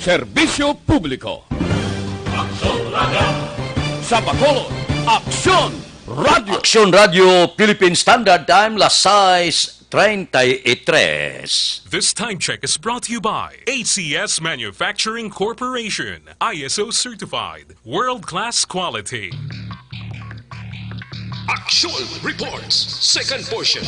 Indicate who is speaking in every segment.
Speaker 1: Serbisyo Publiko. Sa Bacolod, Aksyon Radio.
Speaker 2: Aksyon Radio, Philippine Standard Time, las 6:33.
Speaker 3: This time check is brought to you by ACS Manufacturing Corporation, ISO certified, world-class quality.
Speaker 4: Action Reports, second portion.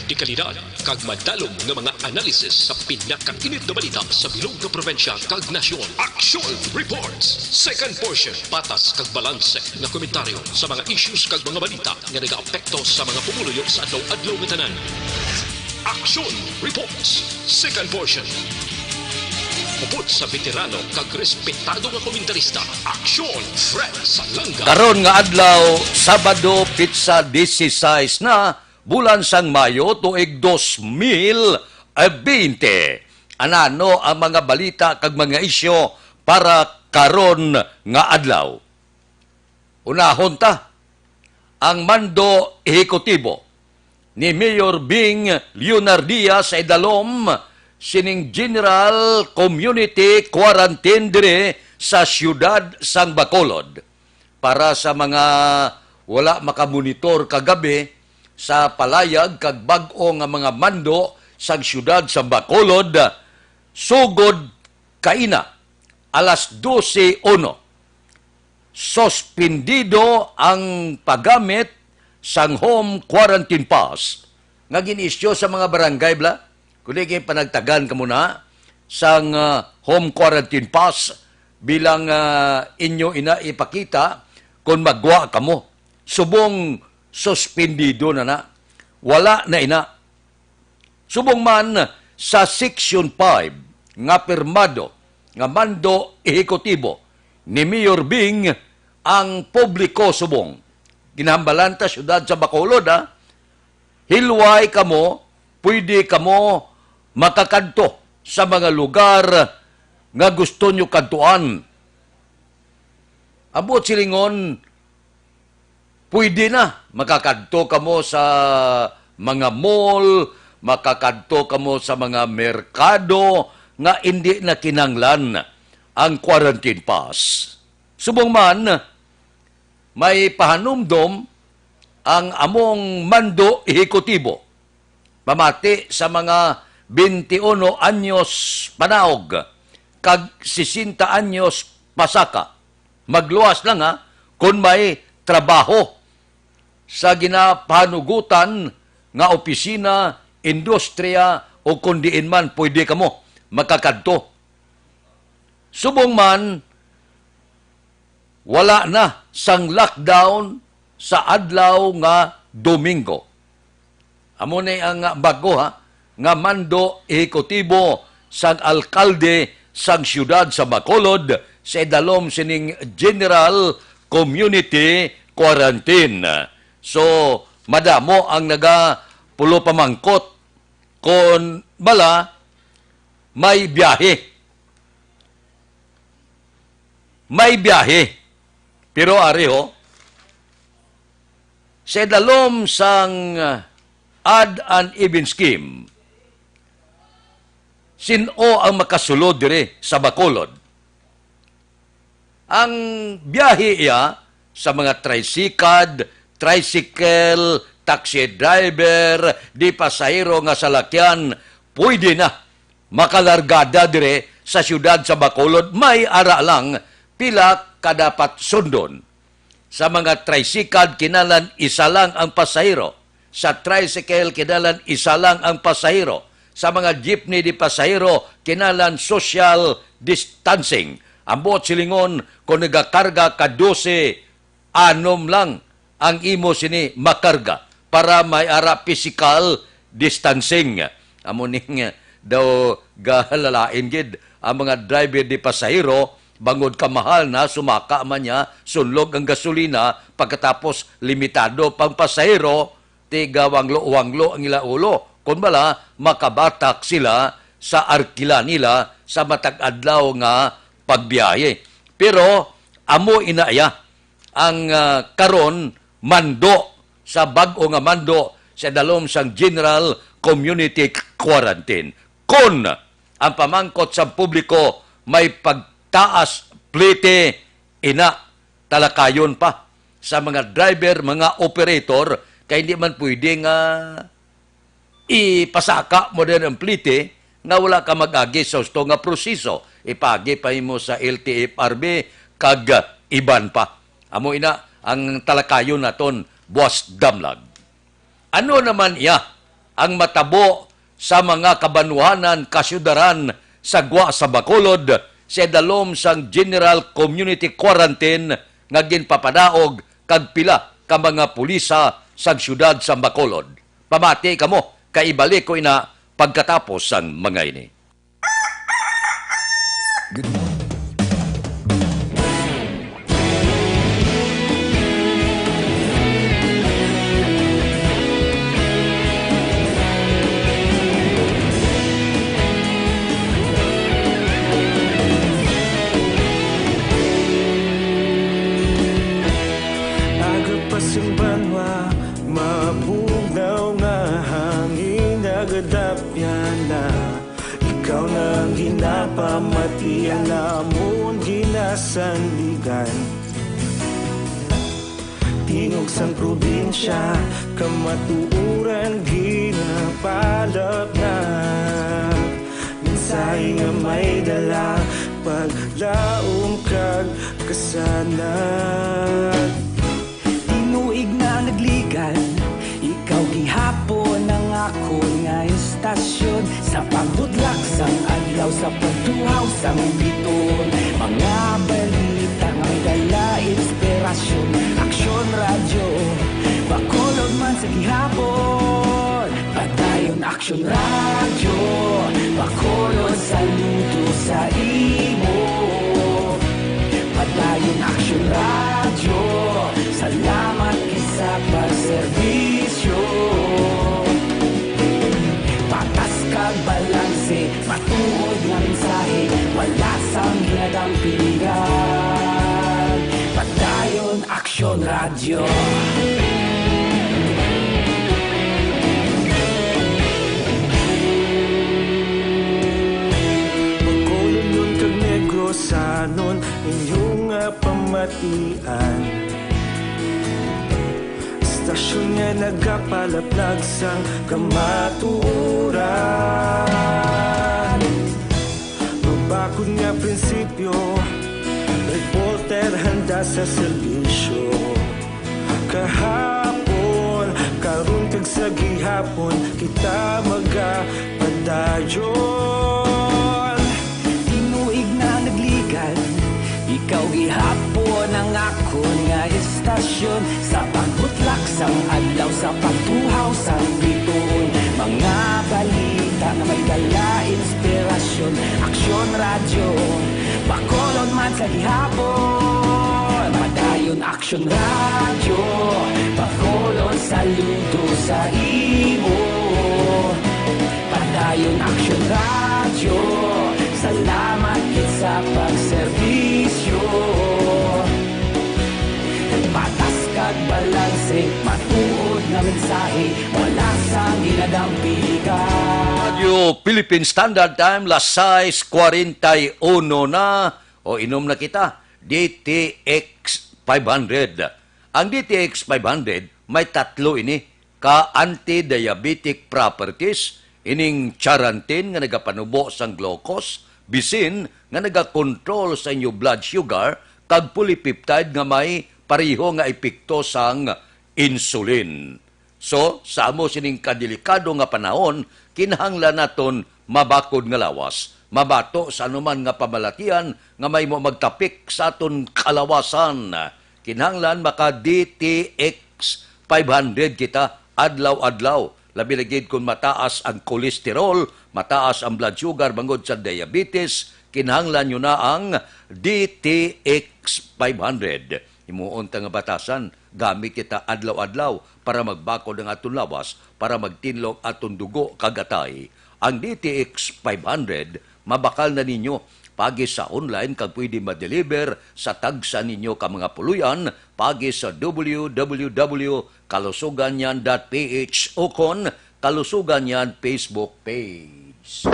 Speaker 4: Di kalidad, kag madalong ng mga analisis sa pinakainit na balita sa bilog na probinsya kag nasyon. Action Reports, second portion. Patas kag balanse na komentaryo sa mga issues kag mga balita nga nag-aapekto sa mga pumuluyo sa adlaw-adlaw nga tanan. Action Reports, second portion. Upod sa veterano kag respetado nga komentarista. Action Fred Salanga.
Speaker 2: Karon nga adlaw, Sabado, Pitsa 16 na, bulan sang Mayo, tuig 2020. Anano ang mga balita kag mga isyo para karon nga adlaw? Unahon ta, ang mando ehekutibo ni Mayor Bing Leonardia sa idalom sining General Community Quarantine dire sa siyudad sang Bacolod para sa mga wala makamonitor kagabi sa palayag kag bag-o nga mga mando sa siyudad sa Bacolod, sugod kaina alas 12:01. Suspendido ang paggamit sang home quarantine pass nga ginisyo sa mga barangay bla. Kundi kay panagtagan ka muna sang home quarantine pass bilang inyo ina ipakita kung magwa ka mo. Subong suspendido na. Wala na ina. Subong man sa Section 5 nga pirmado nga mando ehekutibo ni Mayor Bing ang publiko subong. Ginambalan ta syudad sa Bacolod hilway kamo, pwede kamo makakadto sa mga lugar nga gusto nyo kadtuan. Abot silingon, pwede na makakadto kamo sa mga mall, makakadto kamo sa mga merkado nga hindi na kinanglan ang quarantine pass. Subong man, may pahanumdom ang among mando ehekutibo. Mamati sa mga 21 anyos panaog kag 60 anyos pasaka. Magluwas lang kung may trabaho sa ginapanugutan nga opisina, industriya o kundiin man pwede kamo makakadto. Subong man wala na sang lockdown sa adlaw nga Domingo. Amo na ang bago nga mando ehekutibo sang alkalde sang siyudad sa Bacolod sa idalom sining General Community Quarantine. So, madamo ang pulo pamangkot kon bala may biyahe. May biyahe. Pero areho, sa idalom sang odd and even scheme, sino ang makasulod dire sa Bacolod? Ang biyahe sa mga tricycle, taxi driver, di pasahero nga salakyan, pwede na makalargada dire sa siyudad sa Bacolod. May ara lang pila kadapat sundon. Sa mga tricycle, kinalan isa lang ang pasahero. Sa tricycle, kinalan isa lang ang pasahero. Sa mga jeepney di pasahero, kinalan social distancing. Ambot silingon, kung nagakarga ka 12, 6 lang ang imo sini makarga para may ara physical distancing. Amuning daw gahalalain gid ang mga driver di pasahero, bangod kamahal na, sumaka man niya, sunlog ang gasolina, pagkatapos limitado pang pasahero, tiga wanglo ang ilaulo. Kung bala, makabatak sila sa arkila nila sa matag-adlaw nga pagbiyahe. Pero, amo inaya ang karon mando sa bag-o nga mando sa dalom sang General Community Quarantine. Kung ang pamangkot sa publiko may pagtaas plite ina talakayon pa sa mga driver, mga operator, kaya hindi man pwede nga ipasaka mo din ang plite nga wala ka mag-agi sa gusto nga proseso. Ipagi pa mo sa LTFRB kag iban pa. Amo ina ang talakayon naton Boss Damlag. Ano naman iya ang matabo sa mga kabanuhanan, kasyudaran sa Gwa sa Bacolod sa dalom sang General Community Quarantine nga ginpapadaog kag pila ka mga pulisa sa syudad sa Bacolod. Pamati kamo, kaibalik ko ina pagkatapos sang mga ini.
Speaker 5: Pasimbanwa, mabugnaw nga hangin nagadapyan na. Ikaw na ginapamatian namon ginasandigan. Tingog sang probinsya, kamatuuran ginapalap na. Minsay nga may dala, paglaom kag kasanag.
Speaker 6: Tinuig na nagligan, ikaw gihapon ang ako nga istasyon. Sa pagbutlak sang adlaw, sa pagtuhaw sang biton. Mga balita nga may dala inspirasyon. Aksyon radyo, Bacolod man sa gihapon. Padayon aksyon radyo, Bacolod saludo sa imo. Padayon aksyon radyo, salamat isa pagserbisyo. Patas kag balanse, matuod nga mensahe, wala sang ginadampigan. Padayon aksyon radyo.
Speaker 5: Bacolod nun kag Negrosanon, inyong pamatian. Stasyon nga nagapalaplag sang kamatuuran. Mabakod nga prinsipyo, reporter handa sa serbisyo. Kahapon, karon kag sa gihapon, kita magapadayon.
Speaker 6: Tinuig na nagligan, ikaw gihapon ang ako nga istasyon. Sa pagbutlak sang adlaw, sa pagtuhaw sang biton. Mga balita na may dala inspirasyon. Aksyon radyo, Bacolod man sa gihapon. Padayon aksyon radyo, Bacolod saludo sa imo. Padayon aksyon radyo, salamat sa pagserbisyo. Patas kag balanse, matuod nga mensahe, wala sang ginadampigan.
Speaker 2: Radio Philippine Standard Time, las 6:41 na, o inom na kita, DTX 500. Ang DTX 500, may tatlo ini, ka anti-diabetic properties, ining charantin nga nagapanubo sang glucose, bisin nga nagakontrol sa inyo blood sugar, kag polypeptide nga may pareho nga epekto sang insulin. So, sa amo sining kadelikado nga panahon, kinahanglan naton mabakod nga lawas, mabato sa anuman nga pamalatian nga may mo magtapik sa aton kalawasan. Kinahanglan maka DTX 500 kita adlaw-adlaw. Labi lagid kung mataas ang kolesterol, mataas ang blood sugar bangod sa diabetes, kinahanglan nyo na ang DTX 500. Himuon nga batasan, gamit kita adlaw-adlaw para magbakod ang aton lawas, para magtinlog aton dugo kagatay. Ang DTX 500, mabakal na ninyo pagi sa online kag pwede ma-deliver sa tagsa ninyo ka mga puluyan pagi sa www.kalusuganyan.ph o kon Kalusuganyan Facebook page.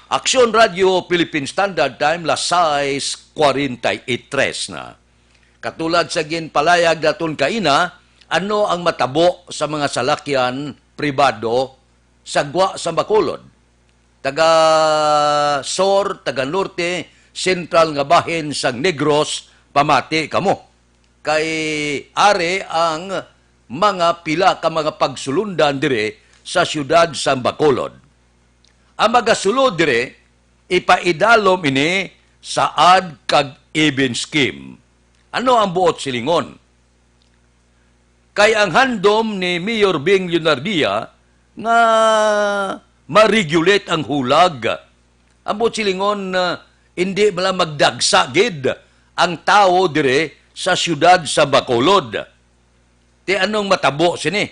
Speaker 2: Aksyon Radio Philippine Standard Time las 6:43 na. Katulad sa ginpalayag daton kaina, ano ang matabo sa mga salakyan pribado sa Gwa sa Bacolod? Taga Sor, taga Norte, Sentral nga bahin sang Negros, pamati kamo. Kay are ang mga pila ka mga pagsulundan dire sa siyudad sa Bacolod. Ang magasulod dire, ipaidalom ini saad kag even scheme. Ano ang buot silingon? Kay ang handom ni Mayor Bing Leonardia nga ma-regulate ang hulag. Ang buot silingon hindi mala magdagsa gid ang tao dire sa siyudad sa Bacolod. Ti anong matabo sini?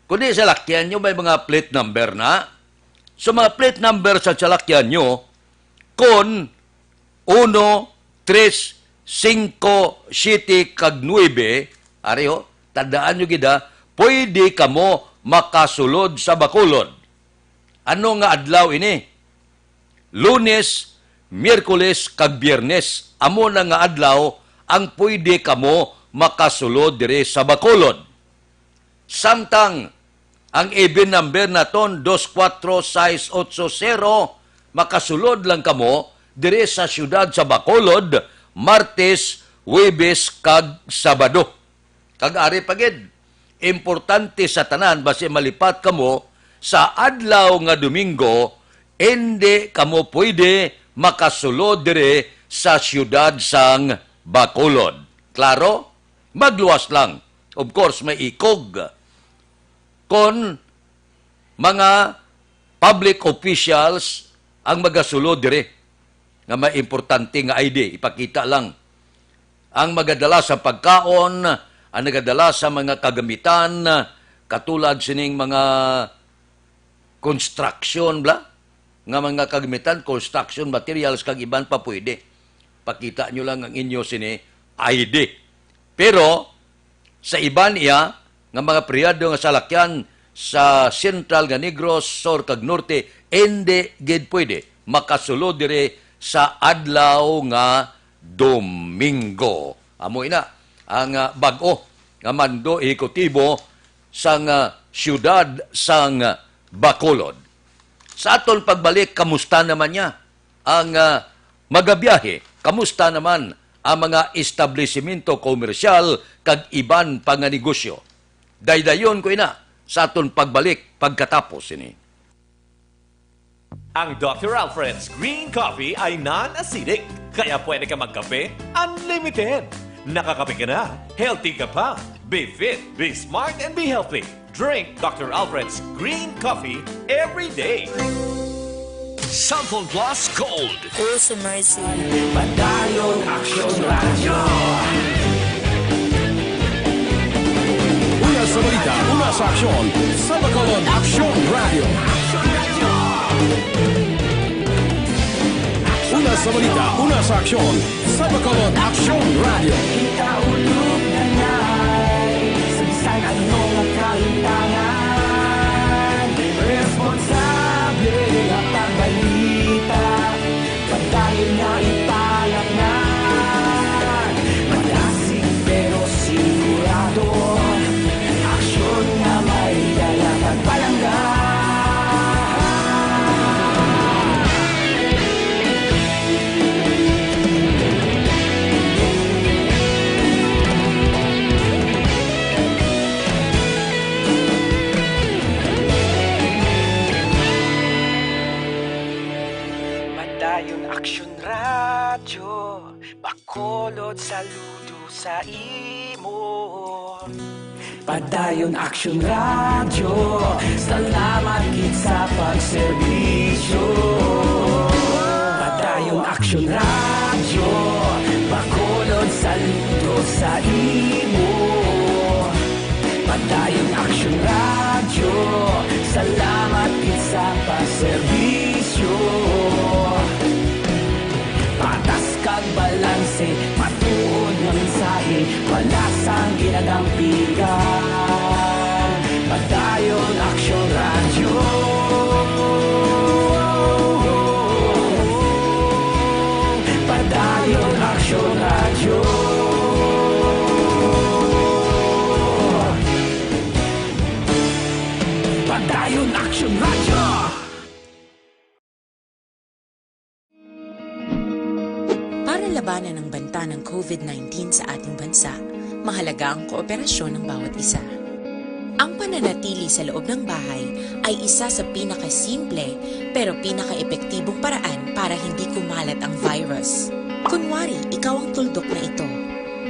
Speaker 2: Kundi sa lakyan nyo may mga plate number na. So mga plate number sa salakyan nyo, kon 1, 3, 5, 7, kag 9, ariho, tandaan nyo gida, pwede kamo makasulod sa Bacolod. Ano nga adlaw ini? Lunes, Miyerkules, kag Biyernes. Amo na nga adlaw ang pwede kamo makasulod dire sa Bacolod. Samtang ang even number na ton 24680, makasulod lang kamo dire sa siyudad sa Bacolod Martes, Huwebes kag Sabado. Kag ari pagid, importante sa tanan basi malipat kamo sa adlaw nga Domingo, hindi kamo pwede makasulod dire sa siyudad sang Bacolod. Klaro? Magluwas lang. Of course, may ikog kon mga public officials ang magasulod dire nga may importante nga ID, ipakita lang. Ang magadala sa pagkaon, ang nagadala sa mga kagamitan, katulad sining mga construction, nga mga kagamitan, construction materials, kag iban pa pwede. Pakita nyo lang ang inyo sini ID. Pero, sa iban iya, nga mga priyado nga salakyan sa Central nga Negros, Sur kag Norte, hindi gid pwede makasulod dire sa adlaw nga Domingo. Amo ina ang bag-o nga mando ehekutibo sang siyudad sang Bacolod. Sa aton pagbalik, kamusta naman niya ang magabiyahe? Kamusta naman ang mga establishmento komersyal kag iban pang negosyo? Daydayon ko ina sa aton pagbalik pagkatapos ini.
Speaker 7: Ang Dr. Alfred's Green Coffee ay non-acidic, kaya pwede ka magkape unlimited. Nakakape ka na, healthy ka pa. Be fit, be smart, and be healthy. Drink Dr. Alfred's Green Coffee every day.
Speaker 4: Cellphone Plus Gold.
Speaker 8: Oh, sa mercy.
Speaker 6: Padayon Aksyon Radio.
Speaker 1: Una sa balita, una sa aksyon, sa Bacolod Aksyon Radio. Una sa balita, una sa aksyon, sa Bacolod Aksyon Radio.
Speaker 6: Ikaulog na na'y sagsang anong nakahintangan. Responsable at pagbalita, pagdayon na italak na. Malasig pero sigurado, aksyon na may dalang at palangga. Aksyon Radio, Bacolod saludo sa imo. Padayon Aksyon Radio, salamat gid sa pagserbisyo. Padayon Aksyon Radio, Bacolod saludo sa imo. Padayon Aksyon Radio, salamat gid sa pagserbisyo. Patas kag balanse, matuod nga mensahe, wala sang ginadampigan. Padayon Aksyon Radio.
Speaker 8: labanan ng banta ng COVID-19 sa ating bansa, mahalaga ang kooperasyon ng bawat isa. Ang pananatili sa loob ng bahay ay isa sa pinakasimple pero pinaka-epektibong paraan para hindi kumalat ang virus. Kunwari, ikaw ang tuldok na ito.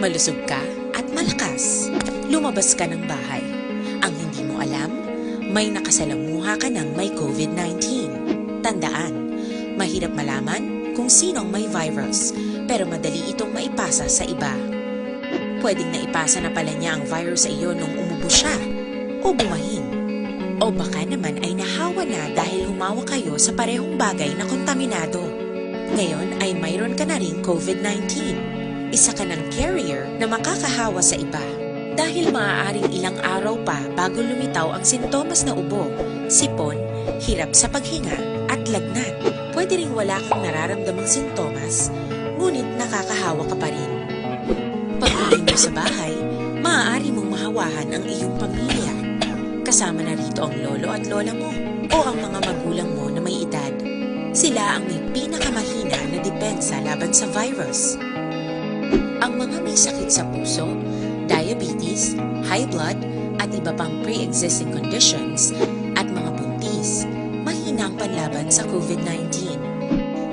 Speaker 8: Malusog ka at malakas. Lumabas ka ng bahay. Ang hindi mo alam, may nakasalamuha ka ng may COVID-19. Tandaan, mahirap malaman kung sinong may virus, pero madali itong maipasa sa iba. Pwedeng naipasa na pala niya ang virus sa iyo nung umubo siya o bumahin. O baka naman ay nahawa na dahil humawa kayo sa parehong bagay na kontaminado. Ngayon ay mayroon ka na rin COVID-19. Isa ka ng carrier na makakahawa sa iba. Dahil maaaring ilang araw pa bago lumitaw ang sintomas na ubo, sipon, hirap sa paghinga at lagnat. Pwede ring wala kang nararamdamang sintomas, ngunit nakakahawa ka pa rin. Pag-uwi mo sa bahay, maaari mong mahawahan ang iyong pamilya. Kasama na rito ang lolo at lola mo o ang mga magulang mo na may edad. Sila ang may pinakamahina na depensa laban sa virus. Ang mga may sakit sa puso, diabetes, high blood, at iba pang pre-existing conditions at mga buntis, mahina ang panlaban sa COVID-19.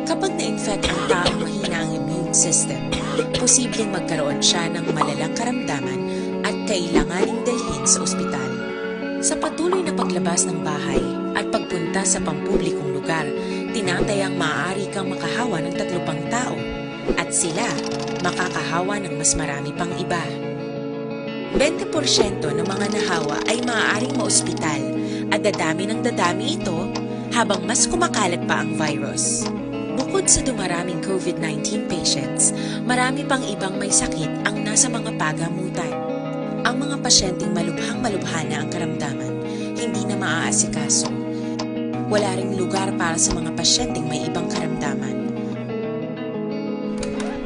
Speaker 8: Kapag na-infect ang taong mahina ang immune system, posibleng magkaroon siya ng malalang karamdaman at kailanganing dalhin sa ospital. Sa patuloy na paglabas ng bahay at pagpunta sa pampublikong lugar, tinatayang maaari kang makahawa ng 3 pang tao at sila makakahawa ng mas marami pang iba. 20% ng mga nahawa ay maaaring maospital at dadami ng dadami ito habang mas kumakalat pa ang virus. Bukod sa dumaraming COVID-19 patients, marami pang ibang may sakit ang nasa mga pagamutan. Ang mga pasyenteng malubhang-malubha na ang karamdaman, hindi na maaasikaso. Wala ring lugar para sa mga pasyenteng may ibang karamdaman.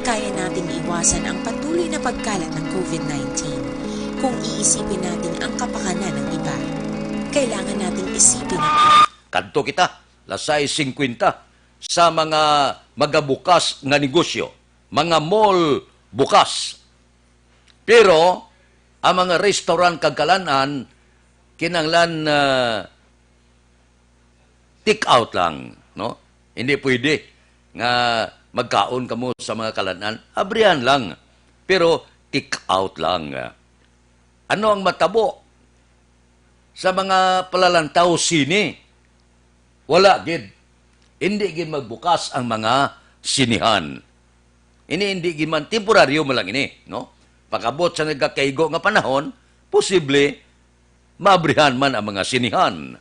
Speaker 8: Kaya nating iwasan ang patuloy na pagkalat ng COVID-19 kung iisipin natin ang kapakanan ng iba. Kailangan nating isipin ang
Speaker 2: Kadto kita, lasay 50 sa mga magabukas nga negosyo. Mga mall bukas. Pero, ang mga restaurant kagkalanan, kinanglan take out lang. No? Hindi pwede nga magkaon kamo sa mga kalanan. Abrihan lang. Pero, take out lang. Ano ang matabo? Sa mga palalantaw sini, wala gid. Hindi gid magbukas ang mga sinihan. Hindi gid man temporaryo mo lang ini, no? Pagabot sa nagkakaigo nga panahon, posible maabrihan man ang mga sinihan.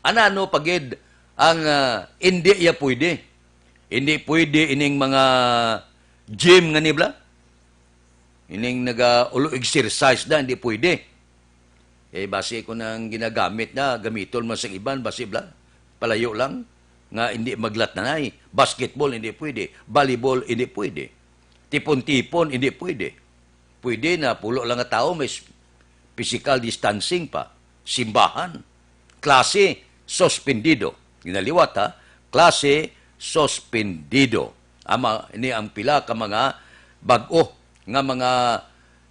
Speaker 2: Anano pagid ang hindi ya pwede. Hindi pwede ining mga gym nga nibla. Ining ulo exercise na hindi pwede. Base ko nang ginagamit na, gamiton man sa iban, base bla, palayo lang, nga hindi maglat na nay. Basketball, hindi pwede. Volleyball, hindi pwede. Tipon-tipon, hindi pwede. Pwede na pulo lang nga tao, may physical distancing pa. Simbahan. Klase, suspendido. Ginaliwat ha, klase, suspendido. Ini ang pila ka mga bag-o nga mga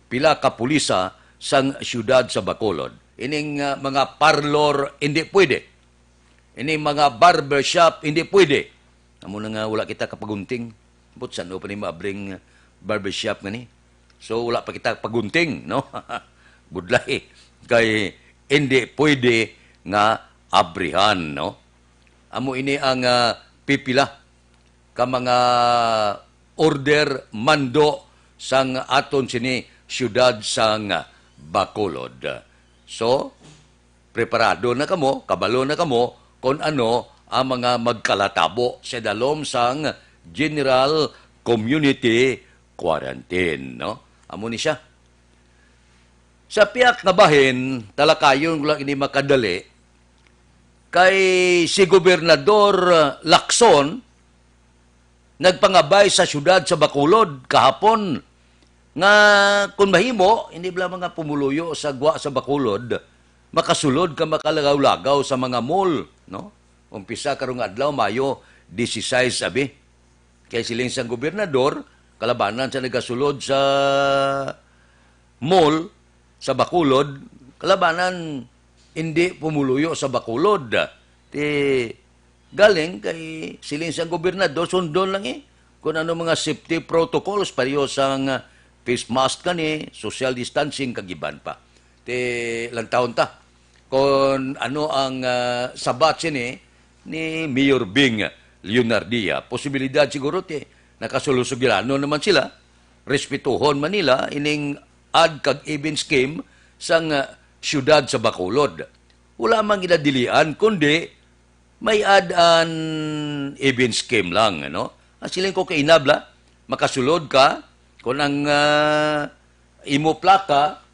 Speaker 2: pila ka pulisa sang siyudad sa Bacolod. Ining mga parlor, hindi pwede. Ining mga barbershop, hindi pwede. Amo na nga wala kita kapagunting. But saan pa ni maabring barbershop nga ni? So wala pa kita pagunting, no? Budlay. Kay hindi pwede nga abrihan, no? Amo ini ang pipila ka mga order mando sang aton sini siyudad sang Bacolod. So, preparado na kamo, kabalo na kamo kung ano ang mga magkalatabo sa dalom sang General Community Quarantine, no? Amo ni siya. Sa piyak nga bahin, talakayon lang ini makadali, kay si Gobernador Lacson, nagpangabay sa siyudad sa Bacolod kahapon, nga kung mahimo, hindi ba mga pumuluyo sa gwa sa Bacolod, makasulod ka makalagaw-lagaw sa mga mall, no? Umpisa karong adlaw, Mayo 16 abi. Kaya siling sang gobernador, kalabanan sa nagasulod sa mall, sa Bacolod, kalabanan hindi pumuluyo sa Bacolod. Galing kay siling sa gobernador, sundon lang kung ano mga safety protocols, pareho sang face mask kani, social distancing, kagiban pa. Ilang taon ta. Kung ano ang sabat ni Mayor Bing Leonardia, posibilidad siguro nakasolusugilano naman sila, respetuhon Manila, ining ad kag even scheme sang syudad sa Bacolod. Wala mang ginadilian, kundi may ad an even scheme lang. Ang siling ko kainabla, makasulod ka, kung ang imo plaka,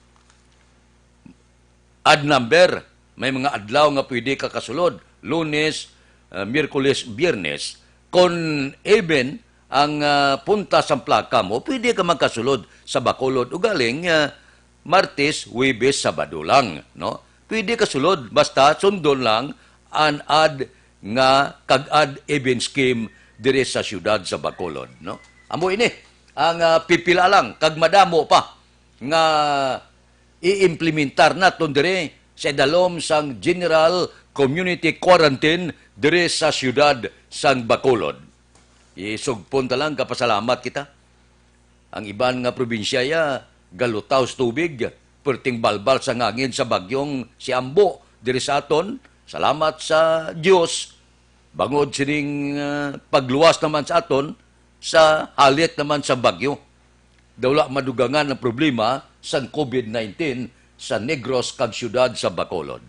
Speaker 2: ad number, may mga adlaw nga pwede ka kasulod, Lunes, Miyerkules, Biyernes, kung even ang punta sa plaka mo, pwede ka magkasulod sa Bacolod. Ugaling, Martes, Huwebes, Sabado lang. No? Pwede kasulod, basta sundon lang an ad nga kag-ad even scheme dire sa syudad sa Bacolod. No? Amo ini, ang pipila lang, kag madamo pa, nga i-implementar naton dire sa dalom sang General Community Quarantine dire sa syudad sang Bacolod. Isugpon ta lang, kapasalamat kita. Ang iban nga probinsya galutaw sa tubig, perting balbal sa ngangin sa bagyong si Ambo diri sa aton. Salamat sa Dios. Bangod sining pagluwas naman sa aton sa halit naman sa bagyo. Dawla madugangan ang problema sa COVID-19 sa Negros kag syudad sa Bacolod.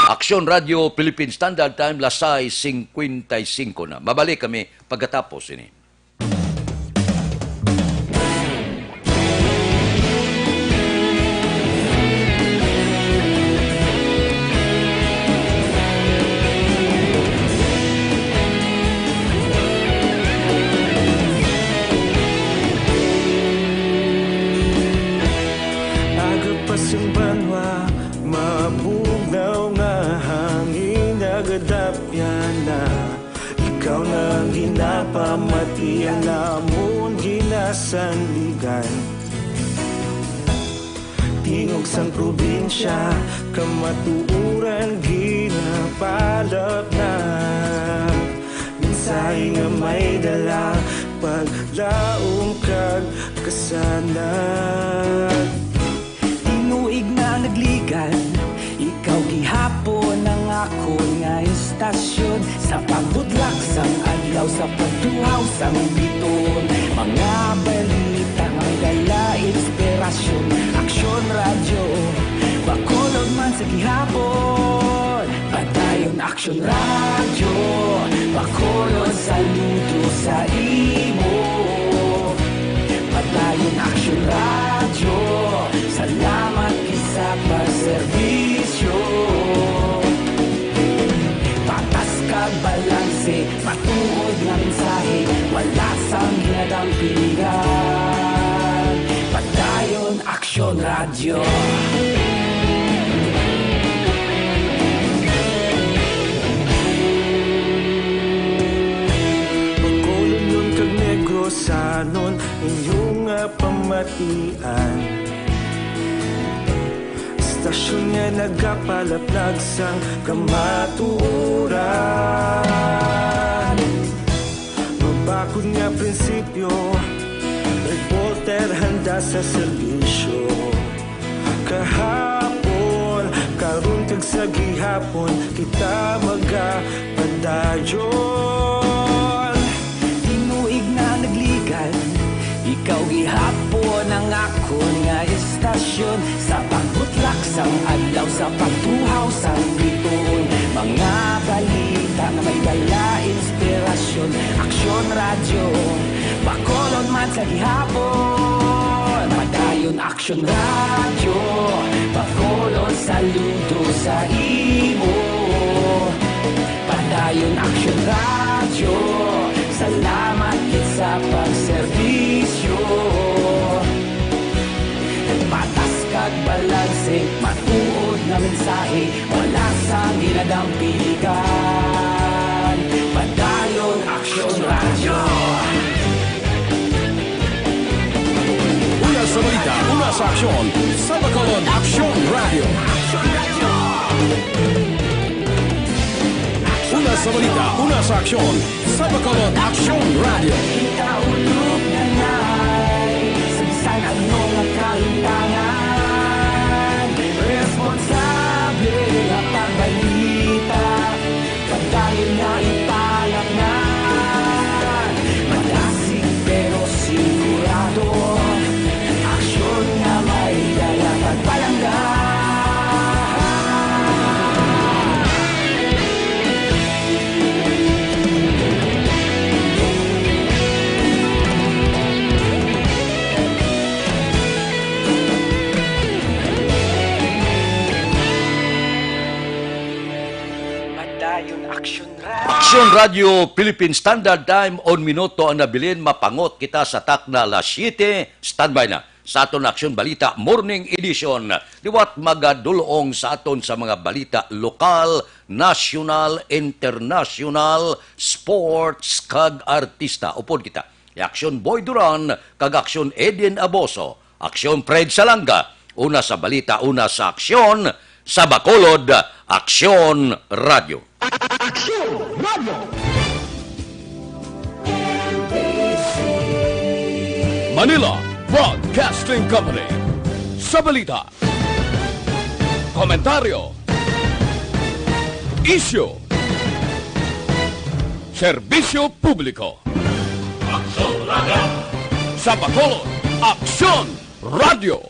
Speaker 2: Aksyon Radio Philippine Standard Time, lasay 55 na. Mabalik kami pagkatapos ini.
Speaker 5: Pamati ang namon ginasandigan, tingog sang probinsya, kamatuuran ginapalap na. Minsay nga may dala, paglaom kag kasanan. Tinuig na nagligan, ikaw gihapon ang ako nga istasyon, sa pagbudlak sang adlaw, sa pagtuhaw sang biton. Mga balita nga may dala inspirasyon, Aksyon Radio, Bacolod man sa gihapon. Padayon Aksyon Radio, Bacolod, saludo sa imo. Padayon Aksyon Radio, salamat kisa pagserbisyo. Patas kag balanse, matuod nga mensahe, wala sang ginadang pilihan. Padayon Aksyon Radio. Bacolod nun kag Negros anon inyong pamatian. Stasyon nga nagapalaplag sang kamatuuran. Mabakod nga prinsipyo, reporter handa sa serbisyo. Kahapon, karon kag sa gihapon, kita magapadayon. Tinuig na nagligan, ikaw gihapon ang ako nga istasyon, sa pagbutlak sang adlaw, sa pagtuhaw sang biton. Mga balita na may dala inspirasyon, Aksyon Radio, Bacolod man sa gihapon. Padayon Aksyon Radio, Bacolod, saludo sa imo. Padayon Aksyon Radio, salamat sa pagserbisyo. Patas kag balanse, matuod na mensahe, wala sang ginadang piligan. Padayon Aksyon Radio.
Speaker 1: sa aksyon sa Bacolod Aksyon Radio. Una sa balita, una sa aksyon sa Bacolod Aksyon Radio.
Speaker 6: Ikaulog na na'y sabisan ang mga kahintangan. Responsable ang pagbalita, pagdahil na ipalaknan. Malasig pero sigurado, aksyon na may dalang pagpalanggan.
Speaker 2: Aksyon Radio Philippine Standard Time on minuto ang nabilin mapangot kita sa takna alas 7. Standby na sa aton Aksyon Balita Morning Edition. Liwat magadulong sa aton sa mga balita lokal, national, international, sports kag artista. Upod kita. Aksyon Boy Duran kag Aksyon Edin Aboso. Aksyon Fred Salanga. Una sa balita, una sa aksyon sa Bacolod Aksyon Radio.
Speaker 1: Manila Broadcasting Company. Sa balita, komentaryo, isyu, serbisyo publiko. Sa Bacolod Aksyon Radio.